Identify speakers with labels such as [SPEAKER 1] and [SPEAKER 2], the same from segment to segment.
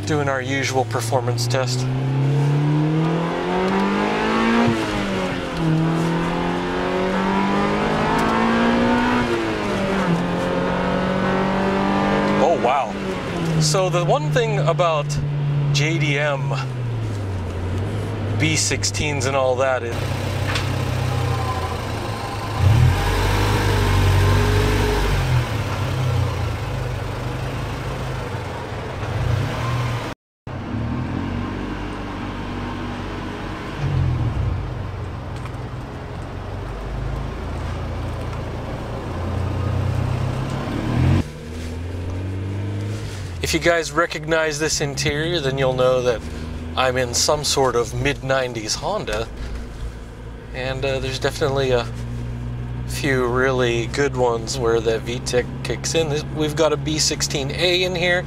[SPEAKER 1] Doing our usual performance test. Oh wow. So the one thing about JDM B16s and all that is if you guys recognize this interior, then you'll know that I'm in some sort of mid-90s Honda, and there's definitely a few really good ones where the VTEC kicks in. We've got a B16A in here,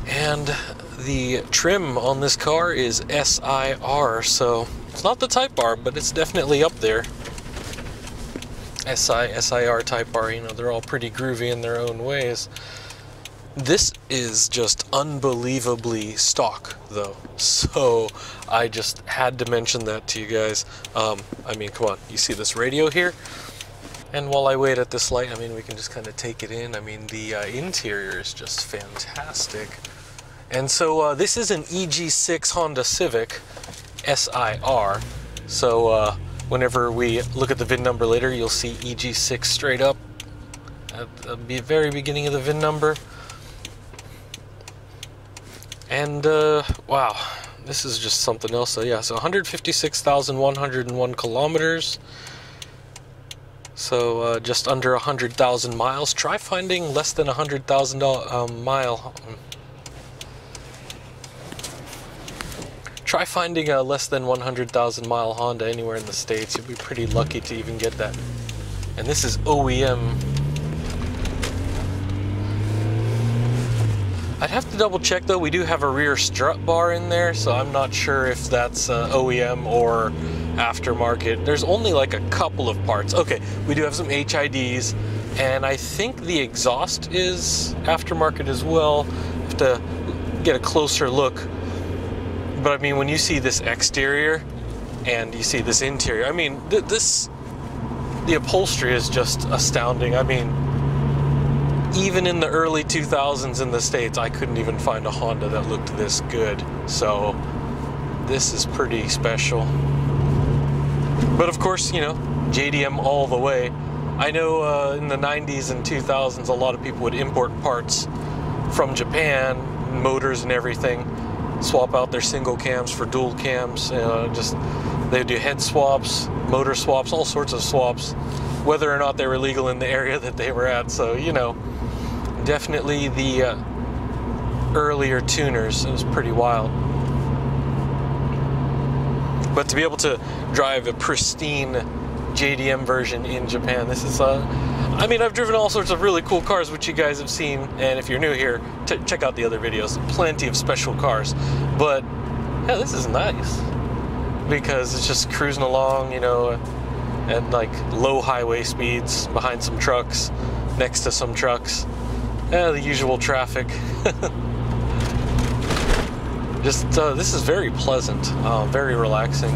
[SPEAKER 1] and the trim on this car is SIR, so it's not the Type R, but it's definitely up there. SIR, Type R, you know, they're all pretty groovy in their own ways. This is just unbelievably stock, though, so I just had to mention that to you guys. I mean, come on, you see this radio here? And while I wait at this light, I mean, we can just kind of take it in. I mean, the interior is just fantastic. And so this is an EG6 Honda Civic SIR, so whenever we look at the VIN number later, you'll see EG6 straight up at the very beginning of the VIN number. And wow, this is just something else. So yeah, so 156,101 kilometers. So just under 100,000 miles. Try finding less than 100,000 mile. Try finding a less than 100,000 mile Honda anywhere in the States. You'll be pretty lucky to even get that. And this is OEM. I'd have to double check though. We do have a rear strut bar in there, so I'm not sure if that's OEM or aftermarket. There's only like a couple of parts. Okay, we do have some HIDs, and I think the exhaust is aftermarket as well. Have to get a closer look. But I mean, when you see this exterior and you see this interior, I mean, the upholstery is just astounding. I mean, even in the early 2000s in the States, I couldn't even find a Honda that looked this good. So this is pretty special. But of course, you know, JDM all the way. I know in the 90s and 2000s, a lot of people would import parts from Japan, motors and everything, swap out their single cams for dual cams. They would do head swaps, motor swaps, all sorts of swaps, whether or not they were legal in the area that they were at. So, you know, definitely the earlier tuners, it was pretty wild. But to be able to drive a pristine JDM version in Japan, this is, I mean, I've driven all sorts of really cool cars, which you guys have seen, and if you're new here, check out the other videos, plenty of special cars. But, yeah, this is nice, because it's just cruising along, you know, at like low highway speeds, behind some trucks, next to some trucks. The usual traffic. Just, this is very pleasant, very relaxing.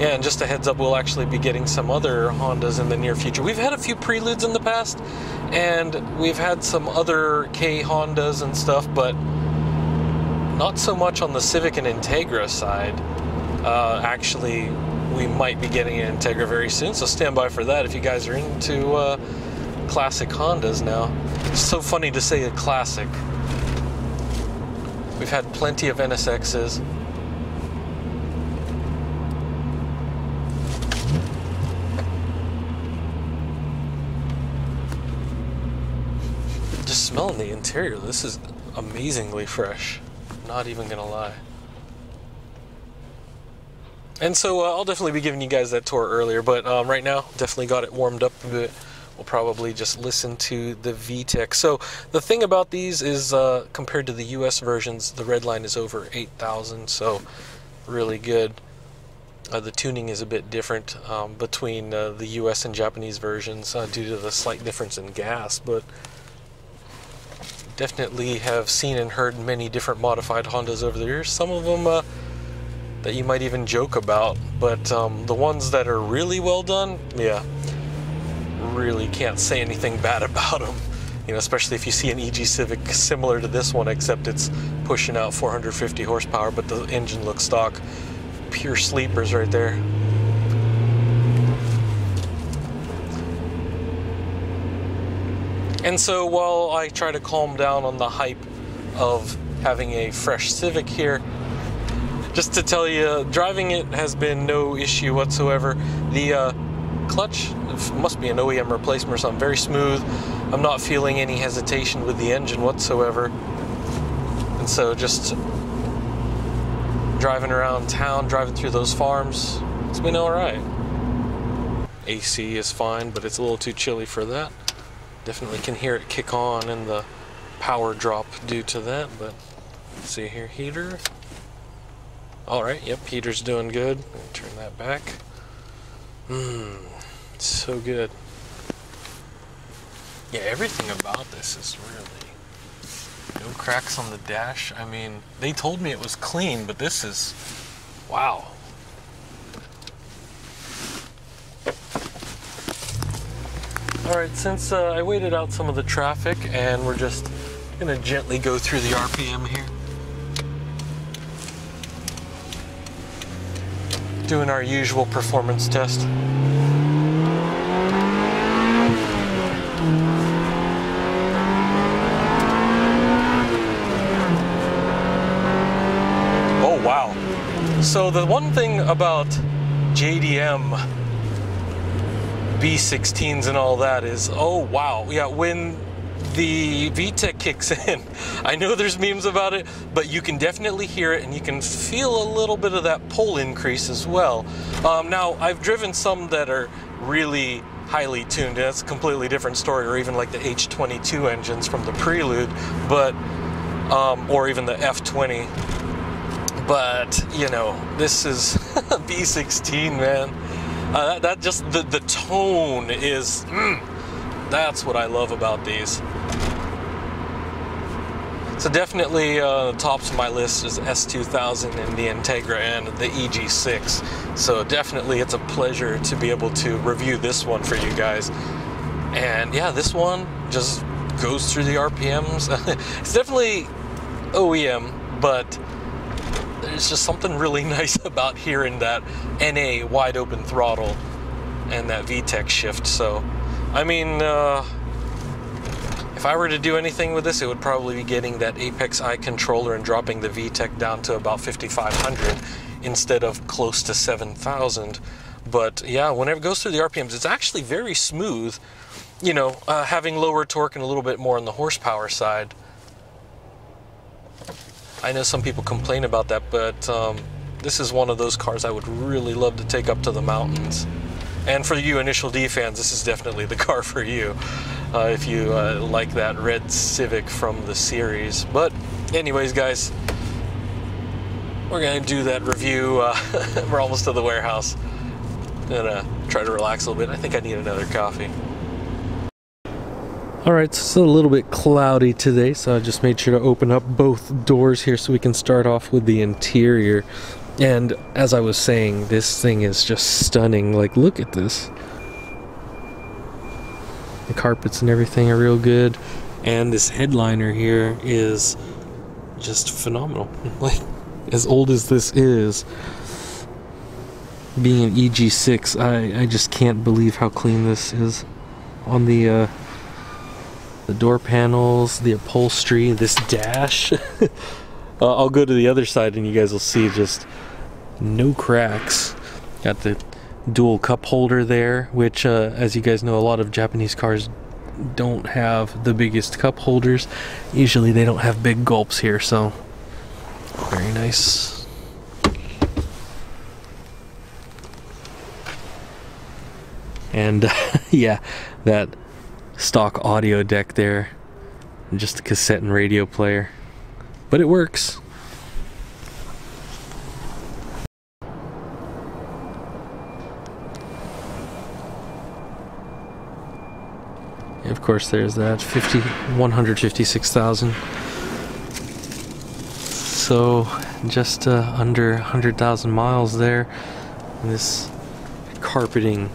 [SPEAKER 1] Yeah, and just a heads up, we'll actually be getting some other Hondas in the near future. We've had a few Preludes in the past, and we've had some other K Hondas and stuff, but not so much on the Civic and Integra side. Actually, we might be getting an Integra very soon, so stand by for that if you guys are into classic Hondas now. It's so funny to say a classic. We've had plenty of NSXs. Just smelling the interior, this is amazingly fresh. Not even gonna lie. And so I'll definitely be giving you guys that tour earlier, but right now, definitely got it warmed up a bit. We'll probably just listen to the VTEC. So the thing about these is, compared to the US versions, the red line is over 8,000, so really good. The tuning is a bit different between the US and Japanese versions due to the slight difference in gas, but definitely have seen and heard many different modified Hondas over the years. Some of them that you might even joke about, but the ones that are really well done, yeah, really can't say anything bad about them. You know, especially if you see an EG Civic similar to this one, except it's pushing out 450 horsepower, but the engine looks stock. Pure sleepers right there. And so while I try to calm down on the hype of having a fresh Civic here, just to tell you, driving it has been no issue whatsoever. The clutch must be an OEM replacement or something, very smooth. I'm not feeling any hesitation with the engine whatsoever. And so just driving around town, driving through those farms, it's been alright. AC is fine, but it's a little too chilly for that. Definitely can hear it kick on and the power drop due to that, but let's see here, heater. Alright, yep, heater's doing good. Turn that back. So good. Yeah, everything about this is really... No cracks on the dash. I mean, they told me it was clean, but this is... Wow. Alright, since I waited out some of the traffic and we're just gonna gently go through the RPM here. Doing our usual performance test. Oh wow. So the one thing about JDM B16s and all that is, oh wow, yeah, when the VTEC kicks in, I know there's memes about it, but you can definitely hear it and you can feel a little bit of that pull increase as well. Now, I've driven some that are really highly tuned, and that's a completely different story, or even like the H22 engines from the Prelude, but, or even the F20. But, you know, this is B16, man. That just, the tone is, that's what I love about these. So definitely tops of my list is S2000 and the Integra and the EG6. So definitely it's a pleasure to be able to review this one for you guys. And yeah, this one just goes through the RPMs. It's definitely OEM, but there's just something really nice about hearing that NA wide open throttle and that VTEC shift. So I mean, if I were to do anything with this, it would probably be getting that Apex I controller and dropping the VTEC down to about 5,500 instead of close to 7,000. But yeah, whenever it goes through the RPMs, it's actually very smooth. You know, having lower torque and a little bit more on the horsepower side. I know some people complain about that, but this is one of those cars I would really love to take up to the mountains. And for you Initial D fans, this is definitely the car for you if you like that red Civic from the series. But anyways, guys, we're going to do that review. We're almost to the warehouse. Gonna try to relax a little bit. I think I need another coffee. Alright, so it's a little bit cloudy today, so I just made sure to open up both doors here so we can start off with the interior. And as I was saying, this thing is just stunning. Like, look at this. The carpets and everything are real good. And this headliner here is just phenomenal. Like, as old as this is, being an EG6, I just can't believe how clean this is. On the door panels, the upholstery, this dash. I'll go to the other side and you guys will see just no cracks. Got the dual cup holder there, which as you guys know, a lot of Japanese cars don't have the biggest cup holders. Usually they don't have big gulps here, so very nice. And yeah, that stock audio deck there, and just a cassette and radio player, but it works. Of course, there's that 156,000. So just under 100,000 miles there. And this carpeting,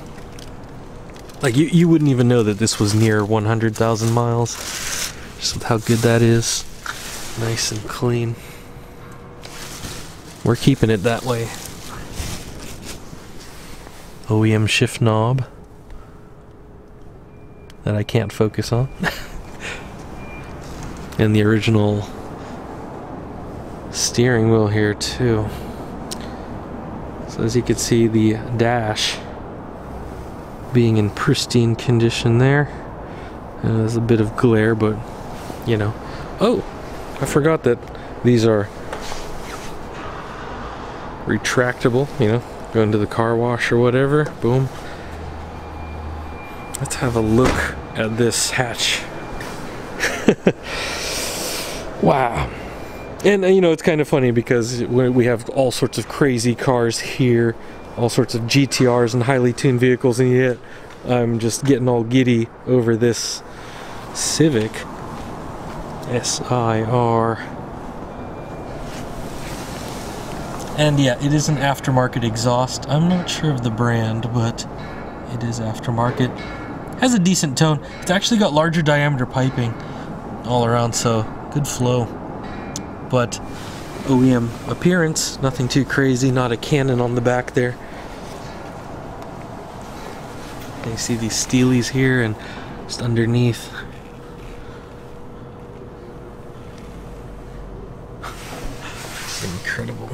[SPEAKER 1] like you wouldn't even know that this was near 100,000 miles. Just with how good that is. Nice and clean. We're keeping it that way. OEM shift knob that I can't focus on. And the original steering wheel here too. So as you can see, the dash being in pristine condition there. There's a bit of glare, but you know. Oh, I forgot that these are retractable, you know, go into the car wash or whatever. Boom. Let's have a look at this hatch. Wow. And you know, it's kind of funny because we have all sorts of crazy cars here, all sorts of GTRs and highly tuned vehicles, and yet I'm just getting all giddy over this Civic SIR. And yeah, it is an aftermarket exhaust. I'm not sure of the brand, but it is aftermarket. Has a decent tone. It's actually got larger diameter piping all around, so good flow. But OEM appearance, nothing too crazy, not a cannon on the back there. You see these steelies here and just underneath. Incredible.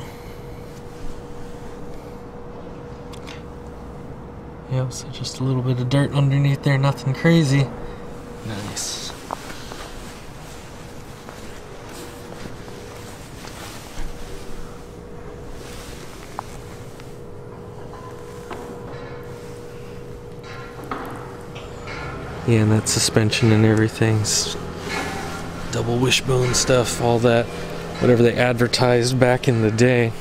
[SPEAKER 1] Yep, so just a little bit of dirt underneath there, nothing crazy. Nice. Yeah, and that suspension and everything's double wishbone stuff, all that, whatever they advertised back in the day.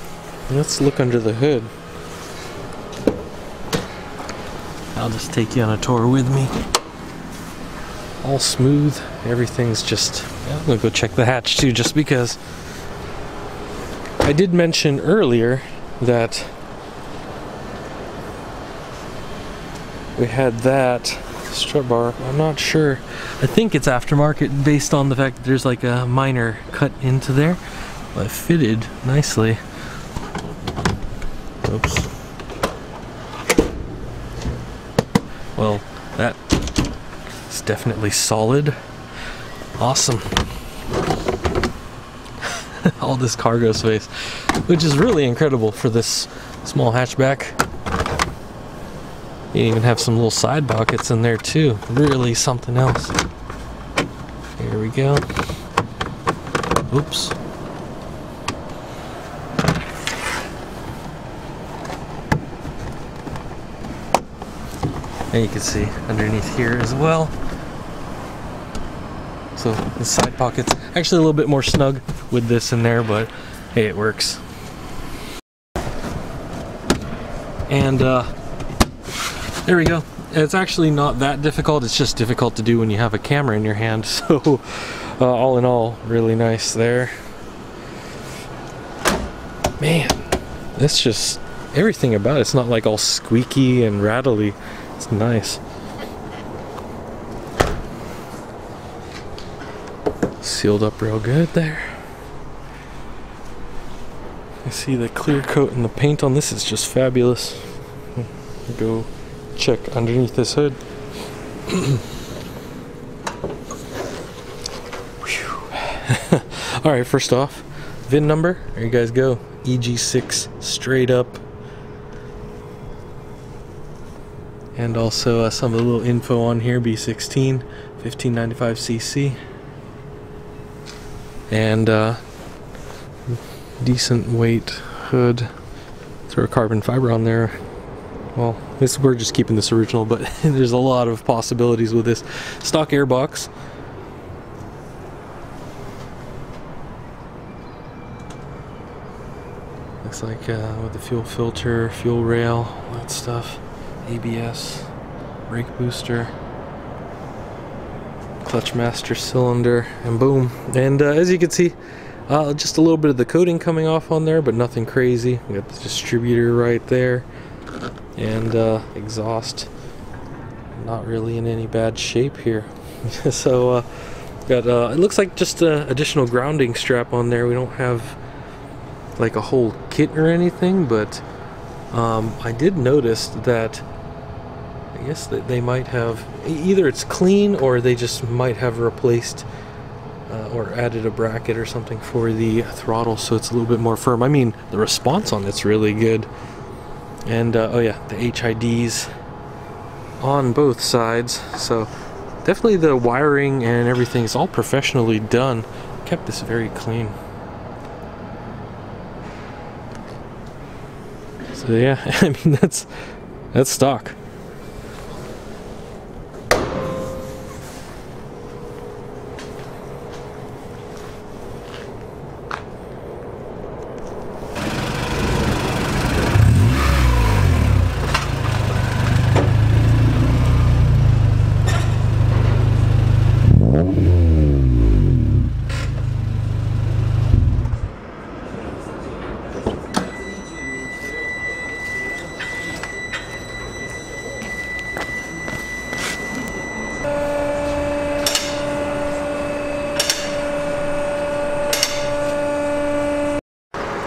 [SPEAKER 1] Let's look under the hood. I'll just take you on a tour with me. All smooth, everything's just, yeah, I'm gonna go check the hatch too, just because I did mention earlier that we had that strut bar. I'm not sure. I think it's aftermarket based on the fact that there's like a minor cut into there, but it fitted nicely. Oops. Well, that is definitely solid. Awesome. All this cargo space, which is really incredible for this small hatchback. You even have some little side pockets in there too. Really something else. Here we go. Oops. And you can see underneath here as well. So the side pockets actually a little bit more snug with this in there, but hey, it works. And there we go. It's actually not that difficult, it's just difficult to do when you have a camera in your hand. So all in all, really nice there. Man, that's just everything about it. It's not like all squeaky and rattly. It's nice. Sealed up real good there. You see the clear coat and the paint on this is just fabulous. Go check underneath this hood. Alright, first off, VIN number. There you guys go. EG6 straight up. And also some of the little info on here. B16, 1595cc. And decent weight hood. Throw a carbon fiber on there. Well, we're just keeping this original, but there's a lot of possibilities with this. Stock airbox. Looks like with the fuel filter, fuel rail, all that stuff. ABS, brake booster. clutch master cylinder, and boom. And as you can see, just a little bit of the coating coming off on there, but nothing crazy. We got the distributor right there, and exhaust not really in any bad shape here. So got it looks like just an additional grounding strap on there. We don't have like a whole kit or anything, but I did notice that I guess that they might have, either it's clean or they just might have replaced or added a bracket or something for the throttle, so it's a little bit more firm. I mean, the response on it's really good. And oh yeah, the HIDs on both sides, so definitely the wiring and everything is all professionally done. Kept this very clean. So yeah, I mean, that's stock.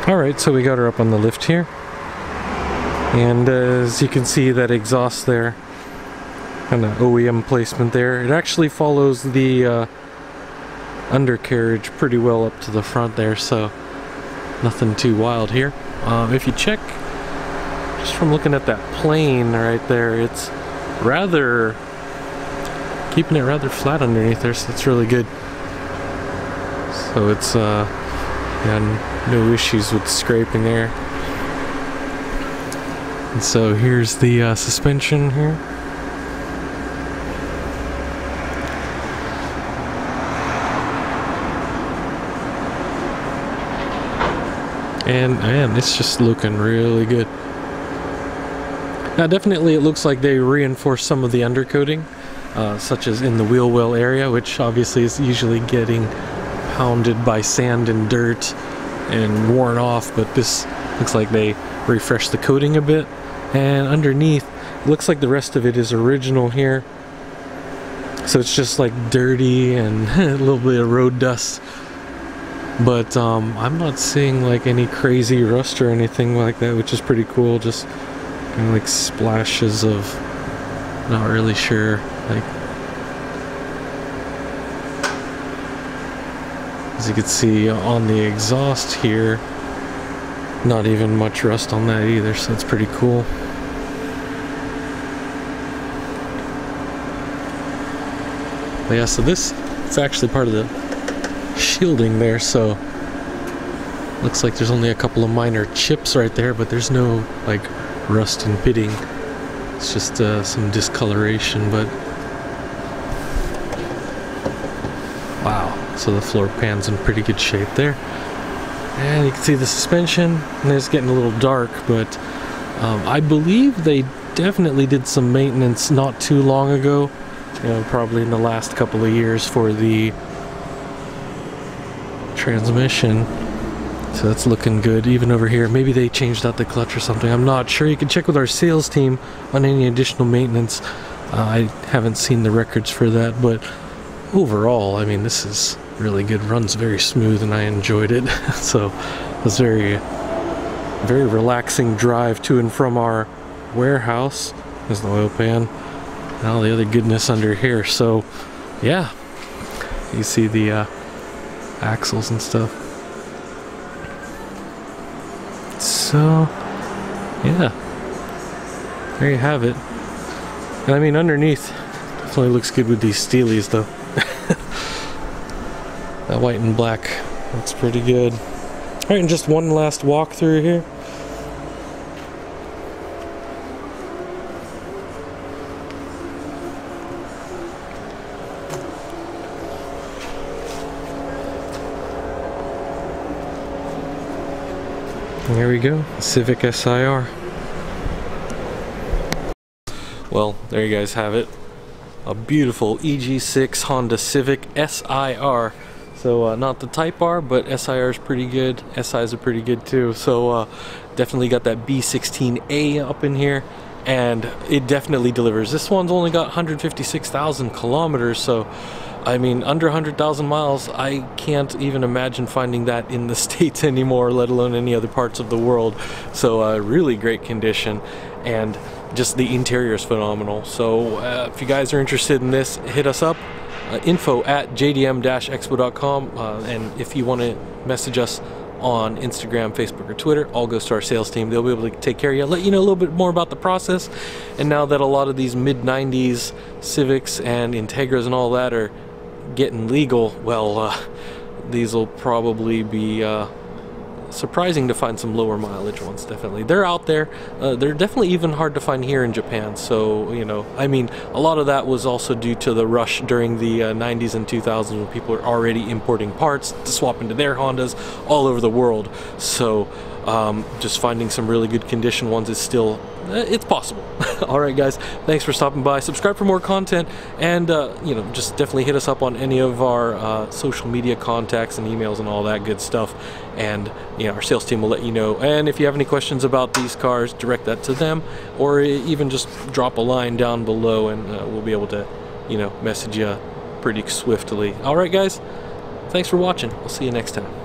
[SPEAKER 1] Alright, so we got her up on the lift here, and as you can see, that exhaust there, kind of OEM placement there, it actually follows the undercarriage pretty well up to the front there, so nothing too wild here. If you check, just from looking at that plane right there, it's rather, keeping it rather flat underneath there, so that's really good. So it's yeah, no issues with scraping there. And so here's the suspension here. And man, it's just looking really good. Now definitely it looks like they reinforced some of the undercoating, such as in the wheel well area, which obviously is usually getting pounded by sand and dirt and worn off, but this looks like they refreshed the coating a bit. And underneath, it looks like the rest of it is original here, so it's just like dirty and a little bit of road dust, but I'm not seeing like any crazy rust or anything like that, which is pretty cool. Just kind of like splashes of, not really sure, like, as you can see on the exhaust here, not even much rust on that either, so it's pretty cool. But yeah, so this is actually part of the shielding there, so looks like there's only a couple of minor chips right there, but there's no like rust and pitting. It's just some discoloration, but wow. So the floor pan's in pretty good shape there. And you can see the suspension, and it's getting a little dark, but I believe they definitely did some maintenance not too long ago, you know, probably in the last couple of years for the transmission. So that's looking good. Even over here, maybe they changed out the clutch or something, I'm not sure. You can check with our sales team on any additional maintenance. I haven't seen the records for that, but overall, I mean, this is really good. Runs very smooth, and I enjoyed it. So it was very relaxing drive to and from our warehouse. There's the oil pan and all the other goodness under here. So yeah, you see the axles and stuff. So yeah, there you have it. And I mean, underneath definitely looks good with these steelies though. That white and black, that's pretty good. Alright, and just one last walk through here. And there we go, Civic SIR. Well, there you guys have it. a beautiful EG6 Honda Civic SIR. So not the Type R, but SIR is pretty good. SIs are pretty good too. So definitely got that B16A up in here, and it definitely delivers. This one's only got 156,000 kilometers, so I mean, under 100,000 miles. I can't even imagine finding that in the States anymore, let alone any other parts of the world. So really great condition, and just the interior is phenomenal. So if you guys are interested in this, hit us up. Info at JDM-expo.com, and if you want to message us on Instagram, Facebook, or Twitter, all goes to our sales team. They'll be able to take care of you, let you know a little bit more about the process. And now that a lot of these mid-90s Civics and Integras and all that are getting legal, well, these will probably be surprising to find some lower mileage ones. Definitely, they're out there. They're definitely even hard to find here in Japan. So, you know, I mean, a lot of that was also due to the rush during the 90s and 2000s, when people were already importing parts to swap into their Hondas all over the world. So just finding some really good condition ones is still, it's possible. All right, guys, thanks for stopping by. Subscribe for more content, and you know, just definitely hit us up on any of our social media contacts and emails and all that good stuff, and you know, our sales team will let you know. And if you have any questions about these cars, direct that to them, or even just drop a line down below, and we'll be able to, you know, message you pretty swiftly. All right, guys, thanks for watching. We'll see you next time.